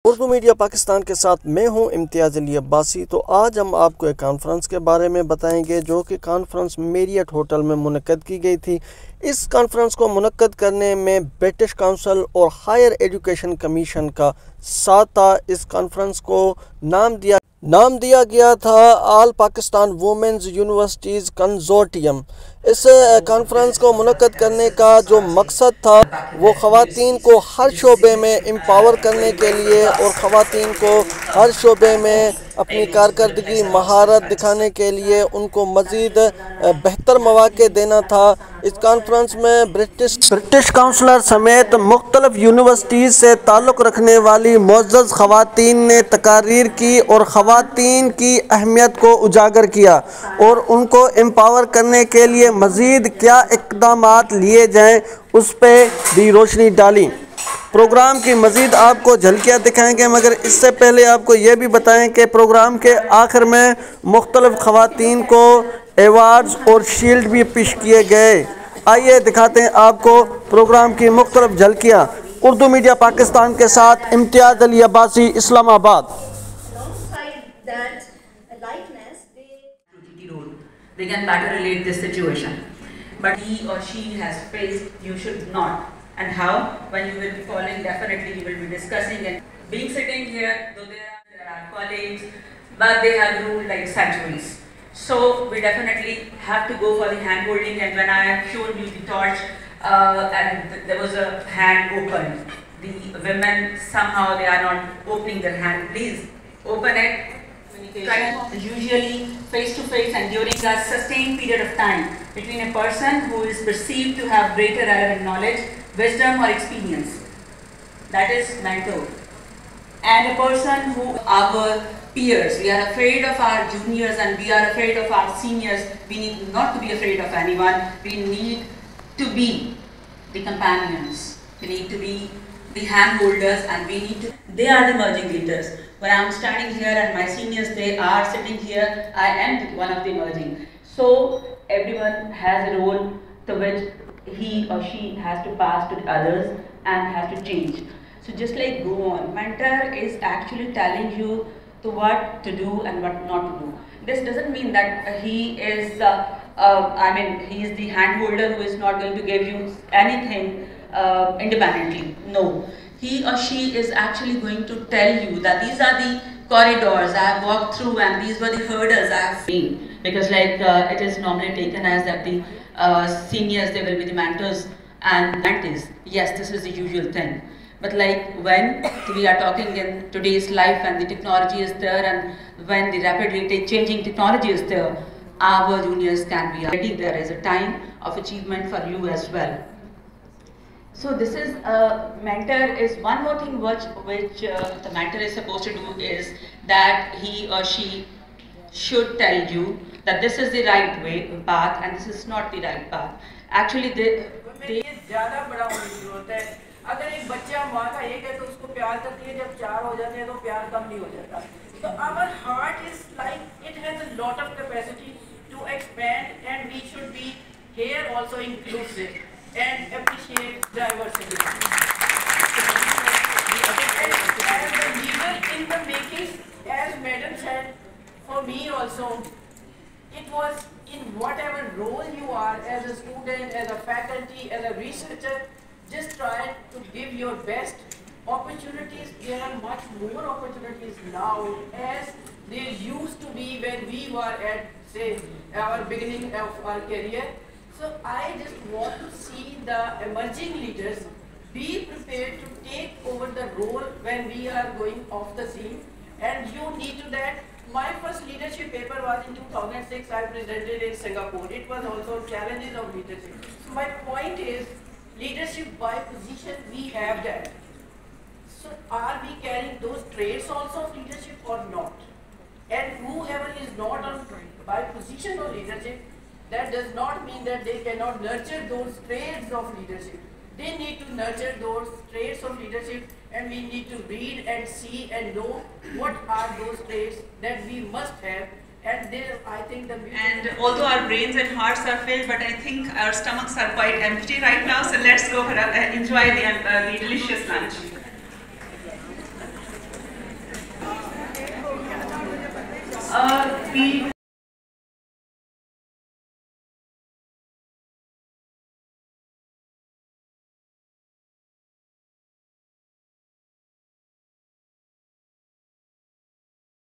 Urdu media Pakistan के साथ मैं हूं इम्तियाज़ अली अब्बासी। तो आज हम आपको एक कॉन्फ्रेंस के बारे में बताएंगे जो कि कॉन्फ्रेंस मैरियट होटल में मुनक्कद की गई थी। इस कॉन्फ्रेंस को मुनक्कद करने में ब्रिटिश काउंसिल और हायर एजुकेशन कमीशन का साथ था। इस कॉन्फ्रेंस को नाम दिया गया था all Pakistan women's universities consortium. इस कॉन्फ्रेंस को मुनक्कद करने का जो मकसद था वो ख़वातीन को हर शोबे में एम्पावर करने के लिए और ख़वातीन को हर शोबे में अपनी कारकर्दगी महारत दिखाने के लिए उनको मज़ीद बेहतर मौक़े देना था। इस कॉन्फ्रेंस में ब्रिटिश काउंसलर समेत मुख्तलिफ यूनिवर्सिटीज़ से ताल्लुक़ रखने वाली मुअज़्ज़ज़ ख़वातीन ने तकारीर की और ख़वातीन की अहमियत को उजागर किया और उनको एम्पावर करने के लिए मज़ीद क्या इक़दामात लिए जाएँ उस पर भी रोशनी डाली। प्रोग्राम की मज़ीद आपको झलकियाँ दिखाएंगे, मगर इससे पहले आपको ये भी बताएं कि प्रोग्राम के आखिर में मुख्तलिफ ख़वातीन को एवार्ड्स और शील्ड भी पेश किए गए। आइए दिखाते हैं आपको प्रोग्राम की मुख्तलिफ झलकियाँ। उर्दू मीडिया पाकिस्तान के साथ इम्तियाज़ Ali Abbasi, Islamabad. They can better relate this situation, but he or she has faced, you should not. And how? When you will be calling, definitely you will be discussing and being sitting here, though there are colleagues, but they have ruled like centuries. So we definitely have to go for the hand holding, and when I have shown you the torch and there was a hand open, the women somehow they are not opening their hand. Please open it. Usually face to face and during a sustained period of time between a person who is perceived to have greater relevant knowledge, wisdom or experience, that is mentor, and a person who our peers. We are afraid of our juniors and we are afraid of our seniors. We need not to be afraid of anyone. We need to be the companions. We need to be the hand holders, and we need to, they are the emerging leaders. When I am standing here and my seniors, they are sitting here, I am one of the emerging. So everyone has a role to which he or she has to pass to the others and has to change. So just like go on, mentor is actually telling you to what to do and what not to do. This doesn't mean that he is, he is the hand holder who is not going to give you anything independently. No. He or she is actually going to tell you that these are the corridors I have walked through and these were the hurdles I have seen. Because like it is normally taken as that the seniors, they will be the mentors and mentees. Yes, this is the usual thing. But like when we are talking in today's life and the technology is there, and when the rapidly changing technology is there, our juniors can be ready. There is a time of achievement for you as well. So this is mentor is one more thing which the mentor is supposed to do is that he or she should tell you that this is the right way path and this is not the right path. Actually they ज़्यादा बड़ा होने की जरूरत है। अगर एक बच्चा माँ का एक है तो उसको प्यार करती है, जब 4 हो जाते हैं तो प्यार कम नहीं हो जाता। So our heart is like it has a lot of capacity to expand, and we should be here also inclusive and appreciate diversity. As a leader in the making, as Madam said, for me also, it was in whatever role you are, as a student, as a faculty, as a researcher, just try to give your best. Opportunities, there are much more opportunities now as there used to be when we were at, say, our beginning of our career. So I just want to see the emerging leaders be prepared to take over the role when we are going off the scene, and you need to that. My first leadership paper was in 2006. I presented in Singapore. It was also challenges of leadership. So my point is, leadership by position, we have that. So are we carrying those traits also of leadership or not? And whoever is not on by position of leadership, that does not mean that they cannot nurture those traits of leadership. They need to nurture those traits of leadership, and we need to read and see and know what are those traits that we must have. And there, I think the and although our brains and hearts are filled, but I think our stomachs are quite empty right now. So let's go for enjoy the delicious lunch. appeal